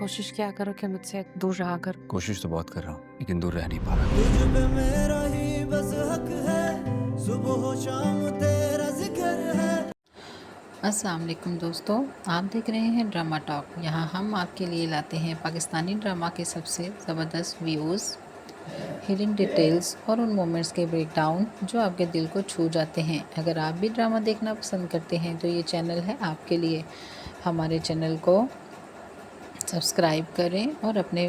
कोशिश किया करो कि मुझसे दूर रहा करो। कोशिश तो बहुत कर रहा हूँ लेकिन दूर रह नहीं पा रहा। तुझ पे मेरा ही बस हक है, सुबह हो शाम तेरा जिक्र है। अस्सलाम वालेकुम दोस्तों, आप देख रहे हैं ड्रामा टॉक। यहाँ हम आपके लिए लाते हैं पाकिस्तानी ड्रामा के सबसे ज़बरदस्त व्यूज़, हिडन डिटेल्स और उन मोमेंट्स के ब्रेकडाउन जो आपके दिल को छू जाते हैं। अगर आप भी ड्रामा देखना पसंद करते हैं तो ये चैनल है आपके लिए। हमारे चैनल को सब्सक्राइब करें और अपने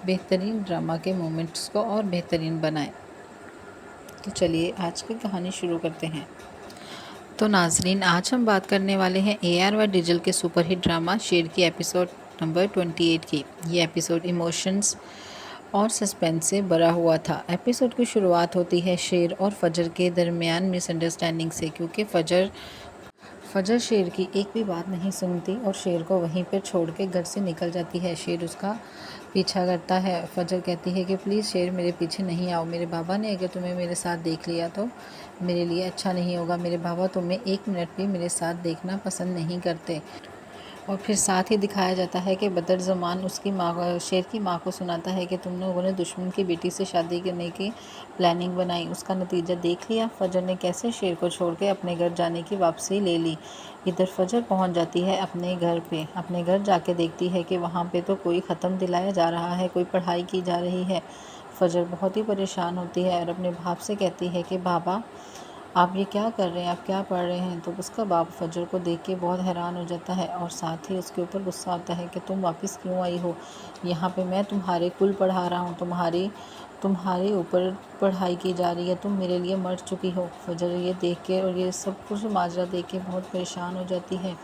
बेहतरीन ड्रामा के मोमेंट्स को और बेहतरीन बनाएं। तो चलिए आज की कहानी शुरू करते हैं। तो नाजरीन, आज हम बात करने वाले हैं AR डीजल के सुपरहिट ड्रामा शेर की एपिसोड नंबर 28 की। ये एपिसोड इमोशंस और सस्पेंस से भरा हुआ था। एपिसोड की शुरुआत होती है शेर और फजर के दरमियान मिसअंडरस्टैंडिंग से, क्योंकि फजर शेर की एक भी बात नहीं सुनती और शेर को वहीं पर छोड़ के घर से निकल जाती है। शेर उसका पीछा करता है। फजर कहती है कि प्लीज़ शेर मेरे पीछे नहीं आओ, मेरे बाबा ने अगर तुम्हें मेरे साथ देख लिया तो मेरे लिए अच्छा नहीं होगा। मेरे बाबा तुम्हें एक मिनट भी मेरे साथ देखना पसंद नहीं करते। और फिर साथ ही दिखाया जाता है कि बदर ज़मान उसकी माँ, शेर की माँ को सुनाता है कि तुम लोगों ने दुश्मन की बेटी से शादी करने की प्लानिंग बनाई, उसका नतीजा देख लिया। फजर ने कैसे शेर को छोड़ के अपने घर जाने की वापसी ले ली। इधर फजर पहुंच जाती है अपने घर पे। अपने घर जाके देखती है कि वहाँ पे तो कोई ख़त्म दिलाया जा रहा है, कोई पढ़ाई की जा रही है। फजर बहुत ही परेशान होती है और अपने बाप से कहती है कि बाबा आप ये क्या कर रहे हैं, आप क्या पढ़ रहे हैं। तो उसका बाप फजर को देख के बहुत हैरान हो जाता है और साथ ही उसके ऊपर गुस्सा आता है कि तुम वापस क्यों आई हो यहाँ पे। मैं तुम्हारे कुल पढ़ा रहा हूँ, तुम्हारे ऊपर पढ़ाई की जा रही है, तुम मेरे लिए मर चुकी हो। फजर ये देख के और ये सब कुछ माजरा देख के बहुत परेशान हो जाती है।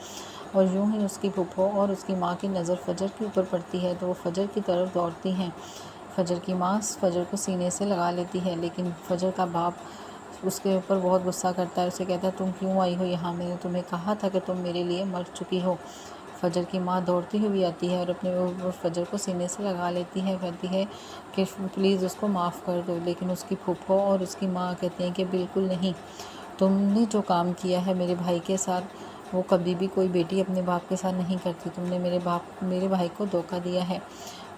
और यूं ही उसकी फूफो और उसकी माँ की नज़र फजर के ऊपर पड़ती है तो वो फजर की तरफ दौड़ती हैं। फजर की माँ फजर को सीने से लगा लेती है, लेकिन फजर का बाप उसके ऊपर बहुत गुस्सा करता है। उसे कहता है तुम क्यों आई हो यहाँ, मैंने तुम्हें कहा था कि तुम मेरे लिए मर चुकी हो। फजर की माँ दौड़ती हुई आती है और अपने फजर को सीने से लगा लेती है, कहती है कि प्लीज़ उसको माफ़ कर दो। लेकिन उसकी फूफो और उसकी माँ कहती हैं कि बिल्कुल नहीं, तुमने जो काम किया है मेरे भाई के साथ वो कभी भी कोई बेटी अपने बाप के साथ नहीं करती। तुमने मेरे भाई को धोखा दिया है।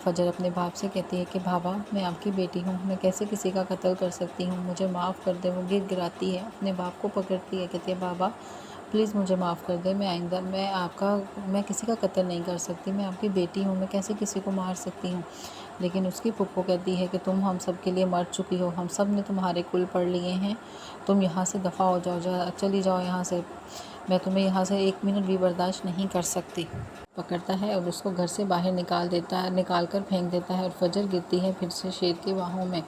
फजर अपने बाप से कहती है कि बाबा मैं आपकी बेटी हूँ, मैं कैसे किसी का कत्ल कर सकती हूँ, मुझे माफ़ कर दे। वो गिराती है, अपने बाप को पकड़ती है, कहती है बाबा प्लीज़ मुझे माफ़ कर दे, मैं आइंदा मैं किसी का कत्ल नहीं कर सकती, मैं आपकी बेटी हूँ, मैं कैसे किसी को मार सकती हूँ। लेकिन उसकी फुप्पो कहती है कि तुम हम सब के लिए मर चुकी हो, हम सब ने तुम्हारे कुल पढ़ लिए हैं, तुम यहाँ से दफ़ा हो जाओ, चली जाओ यहाँ से, मैं तुम्हें यहाँ से एक मिनट भी बर्दाश्त नहीं कर सकती। पकड़ता है और उसको घर से बाहर निकाल कर फेंक देता है और फजर गिरती है फिर से शेर की बाहों में।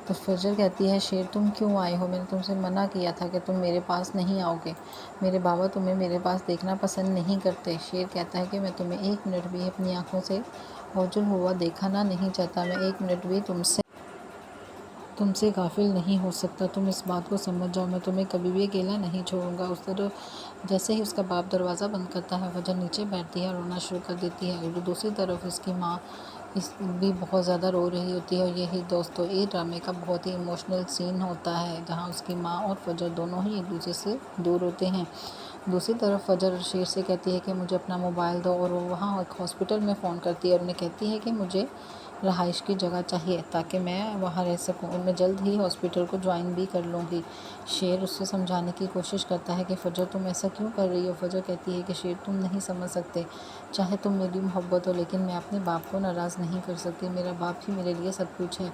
तो फजर कहती है शेर तुम क्यों आए हो, मैंने तुमसे मना किया था कि तुम मेरे पास नहीं आओगे, मेरे बाबा तुम्हें मेरे पास देखना पसंद नहीं करते। शेर कहता है कि मैं तुम्हें एक मिनट भी अपनी आँखों से ओझल हुआ देखना नहीं चाहता, मैं एक मिनट भी तुमसे गाफिल नहीं हो सकता, तुम इस बात को समझ जाओ, मैं तुम्हें कभी भी अकेला नहीं छोड़ूंगा। उस तरफ जैसे ही उसका बाप दरवाज़ा बंद करता है फजर नीचे बैठती है और रोना शुरू कर देती है। और दूसरी तरफ उसकी माँ भी बहुत ज़्यादा रो रही होती है। और यही दोस्तों ये ड्रामे का बहुत ही इमोशनल सीन होता है जहाँ उसकी माँ और फजर दोनों ही एक दूसरे से दूर होते हैं। दूसरी तरफ फजर शेर से कहती है कि मुझे अपना मोबाइल दो और वो वहाँ एक हॉस्पिटल में फ़ोन करती है और उन्हें कहती है कि मुझे रहाइश की जगह चाहिए ताकि मैं वहाँ रह सकूँ और मैं जल्द ही हॉस्पिटल को ज्वाइन भी कर लूँगी। शेर उससे समझाने की कोशिश करता है कि फजर तुम ऐसा क्यों कर रही हो। फजर कहती है कि शेर तुम नहीं समझ सकते, चाहे तुम मेरी मोहब्बत हो लेकिन मैं अपने बाप को नाराज़ नहीं कर सकती, मेरा बाप ही मेरे लिए सब कुछ है,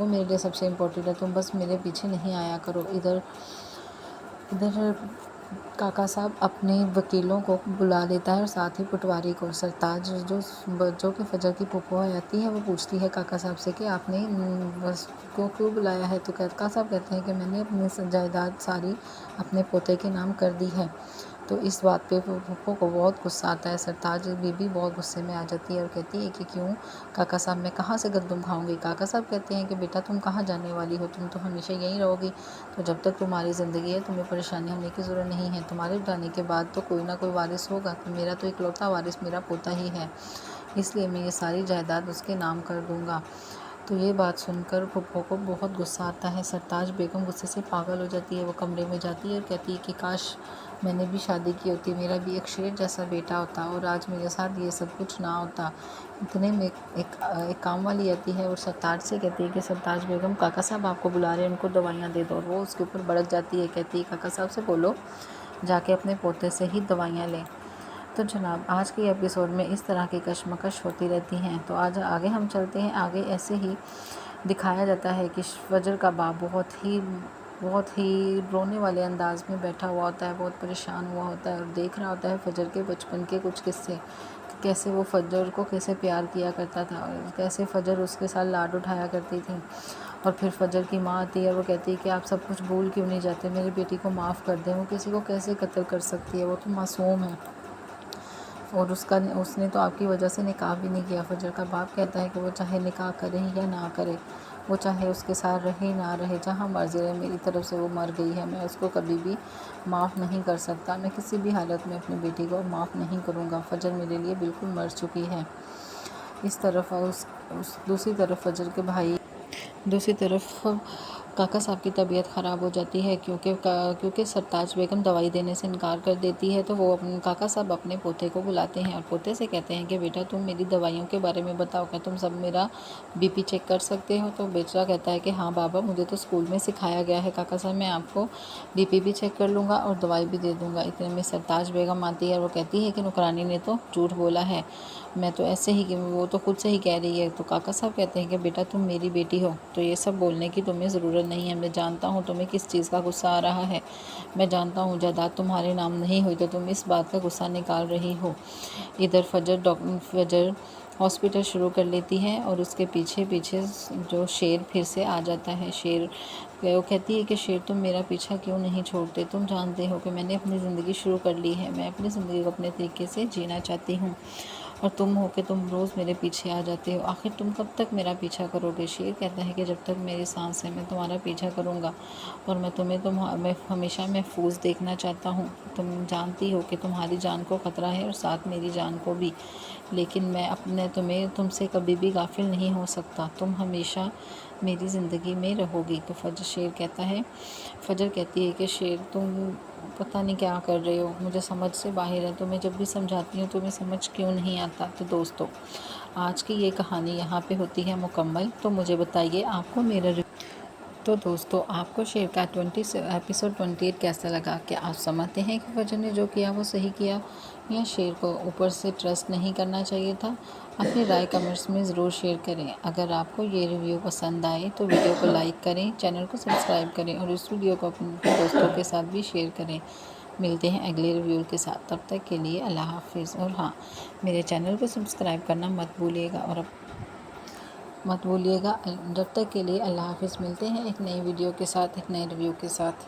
वो मेरे लिए सबसे इम्पोर्टेंट है, तुम बस मेरे पीछे नहीं आया करो। इधर काका साहब अपने वकीलों को बुला लेता है और साथ ही पटवारी को। सरताज जो कि फजर की फूफो आती है वो पूछती है काका साहब से कि आपने बस को क्यों बुलाया है। तो काका साहब कहते हैं कि मैंने अपनी जायदाद सारी अपने पोते के नाम कर दी है। तो इस बात पे फूफो को बहुत गुस्सा आता है। सरताज बीबी बहुत गुस्से में आ जाती है और कहती है कि क्यों काका साहब, मैं कहाँ से गंदम खाऊंगी। काका साहब कहते हैं कि बेटा तुम कहाँ जाने वाली हो, तुम तो हमेशा यहीं रहोगी, तो जब तक तुम्हारी ज़िंदगी है तुम्हें परेशानी होने की ज़रूरत नहीं है, तुम्हारे जाने के बाद तो कोई ना कोई वारिस होगा, तो मेरा तो इकलौता वारिस मेरा पोता ही है, इसलिए मैं ये सारी जायदाद उसके नाम कर दूँगा। तो ये बात सुनकर फूफो को बहुत गुस्सा आता है। सरताज बेगम गुस्से से पागल हो जाती है, वो कमरे में जाती है और कहती है कि काश میں نے بھی شادی کی ہوتی، میرا بھی ایک شیر جیسا بیٹا ہوتا، اور آج میرے ساتھ یہ سب کچھ نہ ہوتا۔ اتنے میں ایک کام والی آتی ہے اور سرتاج سے کہتی ہے کہ سرتاج بیگم کاکا صاحب آپ کو بلا رہے ہیں، ان کو دوائیاں دے دو، اور وہ اس کے اوپر بڑک جاتی ہے، کہتی ہے کاکا صاحب سے بولو جا کے اپنے پوتے سے ہی دوائیاں لیں۔ تو جناب آج کے ایپیسوڈ میں اس طرح کی کشمکش ہوتی رہتی ہیں۔ تو آج آگے ہم چلتے ہیں، آگے ایسے ہی دکھایا جاتا ہے کہ فجر کا باپ بہت ہی رونے والے انداز میں بیٹھا ہوا ہوتا ہے، بہت پریشان ہوا ہوتا ہے، اور دیکھ رہا ہوتا ہے فجر کے بچپن کے کچھ قصے، کیسے وہ فجر کو کیسے پیار کیا کرتا تھا، اور کیسے فجر اس کے ساتھ لاڈ اٹھایا کرتی تھی۔ اور پھر فجر کی ماں آتی ہے، وہ کہتی ہے کہ آپ سب کچھ بھول کیوں نہیں جاتے، میری بیٹی کو معاف کر دیں، وہ کسی کو کیسے قتل کر سکتی ہے، وہ تو معصوم ہے، اور اس نے تو آپ کی وجہ سے نکاح بھی نہیں کیا۔ فجر کا باپ کہتا ہے کہ وہ چاہے نکاح کرے یا نہ کرے، وہ چاہے اس کے ساتھ رہے نہ رہے، جہاں مرضی رہے، میری طرف سے وہ مر گئی ہے، میں اس کو کبھی بھی معاف نہیں کر سکتا، میں کسی بھی حالت میں اپنی بیٹی کو معاف نہیں کروں گا، فجر میرے لیے بالکل مر چکی ہے۔ اس طرف دوسری طرف کاکا صاحب کی طبیعت خراب ہو جاتی ہے، کیونکہ سرتاج بیگم دوائی دینے سے انکار کر دیتی ہے، تو وہ کاکا صاحب اپنے پوتے کو بلاتے ہیں اور پوتے سے کہتے ہیں کہ بیٹا تم میری دوائیوں کے بارے میں بتاؤ، کیا تم سب میرا بی پی چیک کر سکتے ہو؟ تو بیٹا کہتا ہے کہ ہاں بابا، مجھے تو اسکول میں سکھایا گیا ہے کاکا صاحب، میں آپ کو بی پی بھی چیک کر لوں گا اور دوائی بھی دے دوں گا۔ اتنے میں سرتاج بیگم آتی ہے اور وہ کہتی ہے کہ نوکرانی نے تو جھوٹ بولا ہے، میں تو ایسے ہی کہ وہ تو خود سے ہی کہہ رہی ہے۔ تو کاکا صاحب کہتے ہیں کہ بیٹا تم میری بیٹی ہو، تو یہ سب بولنے کی تمہیں ضرورت نہیں ہے، میں جانتا ہوں تمہیں کس چیز کا غصہ آ رہا ہے، میں جانتا ہوں جائیداد تمہارے نام نہیں ہوئی تو تم اس بات کا غصہ نکال رہی ہو۔ ادھر فجر ہاسپٹل شروع کر لیتی ہے، اور اس کے پیچھے جو شیر پھر سے آ جاتا ہے۔ وہ کہتی ہے کہ شیر تم میرا پیچھا کیوں نہیں چھوڑتے، تم جانتے ہو کہ میں نے اپنی زندگی شروع کر لی ہے، میں اپنی زندگی کو اپنے طریقے سے جینا چاہتی ہوں، اور تم ہو کہ تم روز میرے پیچھے آ جاتے ہو، آخر تم کب تک میرا پیچھا کرو گے؟ شیر کہتا ہے کہ جب تک میری سانس ہے میں تمہارا پیچھا کروں گا، اور میں ہمیشہ محفوظ دیکھنا چاہتا ہوں، تم جانتی ہو کہ تمہاری جان کو خطرہ ہے اور ساتھ میری جان کو بھی، لیکن میں تم سے کبھی بھی غافل نہیں ہو سکتا، تم ہمیشہ میری زندگی میں رہو گی۔ تو فجر کہتی ہے کہ شیر تم پتہ نہیں کیا کر رہے ہو، مجھے سمجھ سے باہر ہے، تمہیں جب بھی سمجھاتی ہوں تمہیں سمجھ کیوں نہیں آتا۔ تو دوستو آج کی یہ کہانی یہاں پہ ہوتی ہے مکمل، تو مجھے بتائیے آپ کو تو دوستو آپ کو شیر کا ایپیسوڈ 28 کیسا لگا؟ کیا آپ سمجھتے ہیں کہ فجر نے جو کیا وہ صحیح کیا، یا شیر کو اوپر سے ٹرسٹ نہیں کرنا چاہیے تھا؟ اپنی رائے کمنٹس میں ضرور شیئر کریں۔ اگر آپ کو یہ ریویو پسند آئے تو ویڈیو کو لائک کریں، چینل کو سبسکرائب کریں، اور اس ویڈیو کو اپنے دوستوں کے ساتھ بھی شیئر کریں۔ ملتے ہیں اگلے ریویو کے ساتھ، تب تک کے لیے اللہ حافظ، اور ہاں میرے چینل کو سبسکرائب کرنا مت بھولیے گا۔ جب تک کے لیے اللہ حافظ، ملتے ہیں ایک نئی ویڈیو کے ساتھ، ایک نئے ریویو کے ساتھ۔